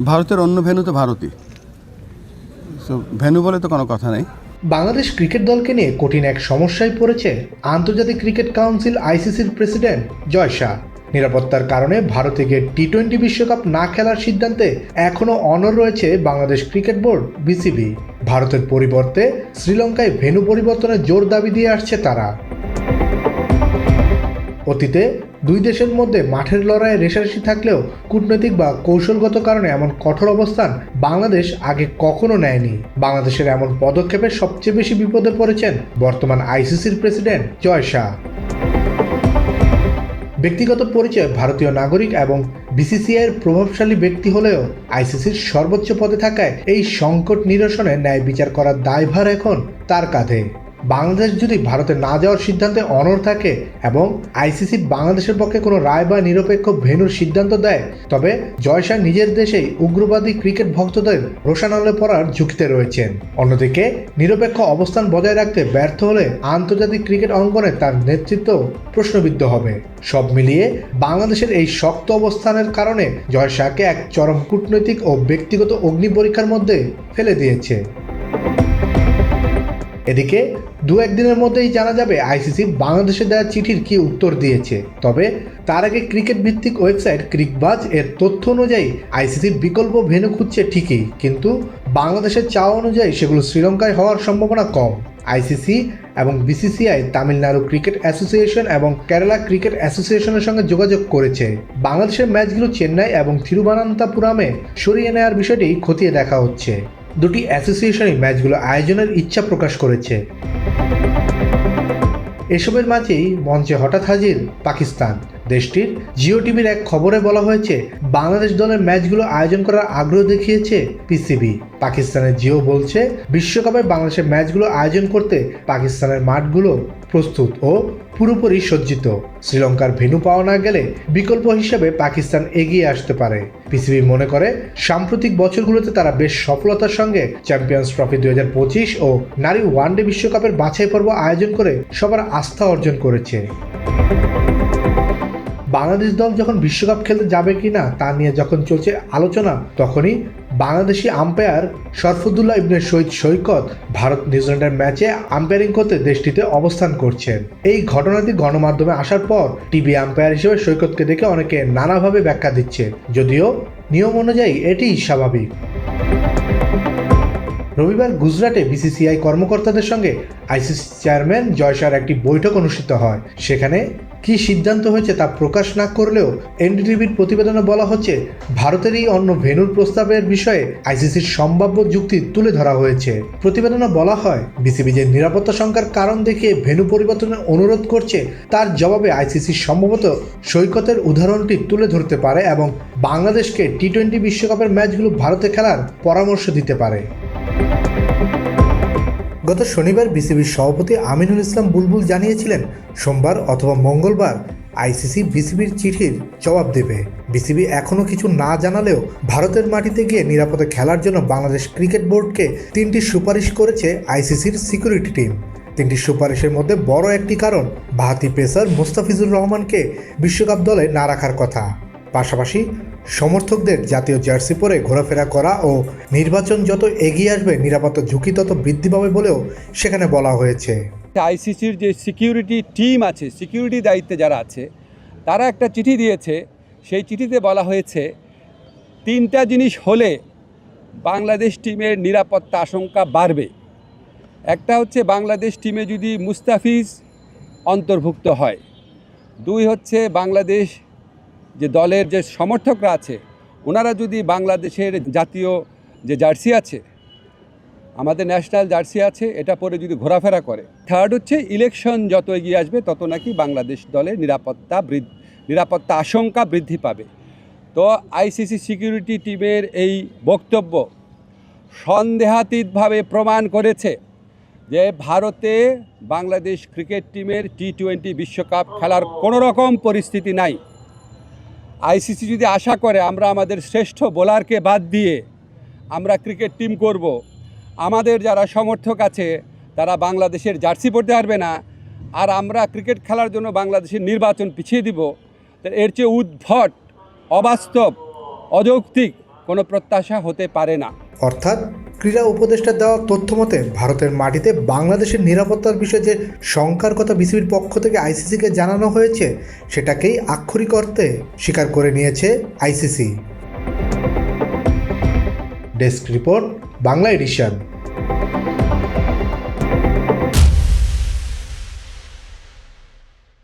ভারতের অন্য ভেন্যু তো ভারতই, সো ভেন্যু বলে তো কোনো কথা নেই। বাংলাদেশ ক্রিকেট দলকে নিয়ে কঠিন এক সমস্যায় পড়েছে আন্তর্জাতিক ক্রিকেট কাউন্সিল আইসিসির প্রেসিডেন্ট জয় শাহ। নিরাপত্তার কারণে ভারতে গিয়ে টি-20 বিশ্বকাপ না খেলার সিদ্ধান্তে এখনও অনড় রয়েছে বাংলাদেশ ক্রিকেট বোর্ড বিসিবি। ভারতের পরিবর্তে শ্রীলঙ্কায় ভেন্যু পরিবর্তনের জোর দাবি দিয়ে আসছে তারা। অতীতে দুই দেশের মধ্যে মাঠের লড়াইয়ে রেষারেষি থাকলেও কূটনৈতিক বা কৌশলগত কারণে এমন কঠোর অবস্থান বাংলাদেশ আগে কখনো নেয়নি। বাংলাদেশের এমন পদক্ষেপে সবচেয়ে বেশি বিপদে পড়েছেন বর্তমান আইসিসির প্রেসিডেন্ট জয় শাহ। ব্যক্তিগত পরিচয় ভারতীয় নাগরিক এবং বিসিসিআইয়ের প্রভাবশালী ব্যক্তি হলেও আইসিসির সর্বোচ্চ পদে থাকায় এই সংকট নিরসনে ন্যায় বিচার করার দায়ভার এখন তার কাঁধে। বাংলাদেশ যদি ভারতে না যাওয়ার সিদ্ধান্তে অনড় থাকে এবং আইসিসি বাংলাদেশের পক্ষে কোনো রায় বা নিরপেক্ষ ভেন্যুর সিদ্ধান্ত দেয়, তবে জয় শাহ নিজের দেশেই উগ্রবাদী ক্রিকেট ভক্তদের রোষানলে পড়ার ঝুঁকিতে রয়েছেন। অন্যদিকে নিরপেক্ষ অবস্থান বজায় রাখতে ব্যর্থ হলে আন্তর্জাতিক ক্রিকেট অঙ্গনে তার নেতৃত্ব প্রশ্নবিদ্ধ হবে। সব মিলিয়ে বাংলাদেশের এই শক্ত অবস্থানের কারণে জয় শাহকে এক চরম কূটনৈতিক ও ব্যক্তিগত অগ্নি পরীক্ষার মধ্যে ফেলে দিয়েছে। এদিকে দু একদিনের মধ্যেই জানা যাবে আইসিসি বাংলাদেশে দেওয়া চিঠির কি উত্তর দিয়েছে। তবে তার আগে ক্রিকেট ভিত্তিক ওয়েবসাইট ক্রিকবাজ এর তথ্য অনুযায়ী আইসিসি বিকল্প ভেন্যু খুঁজছে ঠিকই, কিন্তু বাংলাদেশের চাওয়া অনুযায়ী সেগুলো শ্রীলঙ্কায় হওয়ার সম্ভাবনা কম। আইসিসি এবং বিসিসিআই তামিলনাড়ু ক্রিকেট অ্যাসোসিয়েশন এবং কেরালা ক্রিকেট অ্যাসোসিয়েশনের সঙ্গে যোগাযোগ করেছে। বাংলাদেশের ম্যাচগুলো চেন্নাই এবং থিরুভানান্তপুরমে সরিয়ে নেওয়ার বিষয়টি খতিয়ে দেখা হচ্ছে। দুটি অ্যাসোসিয়েশনই ম্যাচগুলো আয়োজনের ইচ্ছা প্রকাশ করেছে। এসবের মাঝেই মঞ্চে হঠাৎ হাজির পাকিস্তান। দেশটির জিও টিভির এক খবরে বলা হয়েছে, বাংলাদেশ দলের ম্যাচগুলো আয়োজন করার আগ্রহ দেখিয়েছে পিসিবি। পাকিস্তানের জিও বলছে, বিশ্বকাপে বাংলাদেশের ম্যাচগুলো আয়োজন করতে পাকিস্তানের মাঠগুলো প্রস্তুত ও পুরোপুরি সজ্জিত। শ্রীলঙ্কার ভেন্যু পাওয়া না গেলে বিকল্প হিসেবে পাকিস্তান এগিয়ে আসতে পারে। পিসিবি মনে করে, সাম্প্রতিক বছরগুলোতে তারা বেশ সফলতার সঙ্গে চ্যাম্পিয়ন্স ট্রফি 2025 ও নারী ওয়ানডে বিশ্বকাপের বাছাই পর্ব আয়োজন করে সবার আস্থা অর্জন করেছে। বাংলাদেশ দল যখন বিশ্বকাপ খেলতে যাবে কিনা তা নিয়ে যখন চলছে আলোচনা, তখনই বাংলাদেশি আম্পায়ার শরফুদ্দুল্লাহ ইবনে শহীদ সৈকত ভারত নিউজিল্যান্ডের ম্যাচে আম্পায়ারিং করতে দেশটিতে অবস্থান করছেন। এই ঘটনাটি গণমাধ্যমে আসার পর টিভি আম্পায়ার হিসেবে সৈকতকে দেখে অনেকে নানাভাবে ব্যাখ্যা দিচ্ছে, যদিও নিয়ম অনুযায়ী এটিই স্বাভাবিক। রবিবার গুজরাটে বিসিসিআই কর্মকর্তাদের সঙ্গে আইসিসি চেয়ারম্যান জয় শাহর একটি বৈঠক অনুষ্ঠিত হয়। সেখানে কি সিদ্ধান্ত হয়েছে তা প্রকাশ না করলেও এনডিটিভির প্রতিবেদনে বলা হচ্ছে, ভারতেরই অন্য ভেন্যুর প্রস্তাবের বিষয়ে আইসিসির সম্ভাব্য যুক্তি তুলে ধরা হয়েছে। প্রতিবেদনে বলা হয়, বিসিবি যে নিরাপত্তা শঙ্কার কারণ দেখিয়ে ভেন্যু পরিবর্তনের অনুরোধ করছে, তার জবাবে আইসিসি সম্ভবত সৈকতের উদাহরণটি তুলে ধরতে পারে এবং বাংলাদেশকে টি-20 বিশ্বকাপের ম্যাচগুলো ভারতে খেলার পরামর্শ দিতে পারে। গত শনিবার বিসিবির সভাপতি আমিনুল ইসলাম বুলবুল জানিয়েছিলেন, সোমবার অথবা মঙ্গলবার আইসিসি বিসিবির চিঠির জবাব দেবে। বিসিবি এখনও কিছু না জানালেও ভারতের মাটিতে গিয়ে নিরাপদে খেলার জন্য বাংলাদেশ ক্রিকেট বোর্ডকে 3টি সুপারিশ করেছে আইসিসির সিকিউরিটি টিম। 3টি সুপারিশের মধ্যে বড় একটি কারণ বাঁহাতি পেসার মোস্তাফিজুর রহমানকে বিশ্বকাপ দলে না রাখার কথা। পাশাপাশি সমর্থকদের জাতীয় জার্সি পরে ঘোরাফেরা করা ও নির্বাচন যত এগিয়ে আসবে নিরাপত্তা ঝুঁকি তত বৃদ্ধি পাবে বলেও সেখানে বলা হয়েছে। আইসিসির যে সিকিউরিটি টিম আছে, সিকিউরিটি দায়িত্বে যারা আছে, তারা একটা চিঠি দিয়েছে। সেই চিঠিতে বলা হয়েছে, 3টা জিনিস হলে বাংলাদেশ টিমের নিরাপত্তা আশঙ্কা বাড়বে। একটা হচ্ছে, বাংলাদেশ টিমে যদি মুস্তাফিজ অন্তর্ভুক্ত হয়। 2 হচ্ছে, বাংলাদেশ যে দলের যে সমর্থকরা আছে, ওনারা যদি বাংলাদেশের জাতীয় যে জার্সি আছে, আমাদের ন্যাশনাল জার্সি আছে, এটা পরে যদি ঘোরাফেরা করে। 3rd হচ্ছে, ইলেকশন যত এগিয়ে আসবে তত নাকি বাংলাদেশ দলের নিরাপত্তা আশঙ্কা বৃদ্ধি পাবে। তো আইসিসি সিকিউরিটি টিমের এই বক্তব্য সন্দেহাতীতভাবে প্রমাণ করেছে যে ভারতে বাংলাদেশ ক্রিকেট টিমের টি-20 বিশ্বকাপ খেলার কোনো রকম পরিস্থিতি নাই। আইসিসি যদি আশা করে আমরা আমাদের শ্রেষ্ঠ বোলারকে বাদ দিয়ে আমরা ক্রিকেট টিম করব, আমাদের যারা সমর্থক আছে তারা বাংলাদেশের জার্সি পরতে পারবে না, আর আমরা ক্রিকেট খেলার জন্য বাংলাদেশের নির্বাচন পিছিয়ে দিব, এর চেয়ে উদ্ভট, অবাস্তব, অযৌক্তিক কোনো প্রত্যাশা হতে পারে না। অর্থাৎ ক্রীড়া উপদেষ্টা দেওয়া তথ্য মতে ভারতের মাটিতে বাংলাদেশের নিরাপত্তার বিষয়ে যে শঙ্কার কথা বিসিবির পক্ষ থেকে আইসিসিকে জানানো হয়েছে সেটাকেই আক্ষরিক অর্থে স্বীকার করে নিয়েছে ICC. Desk report, Bangla addition.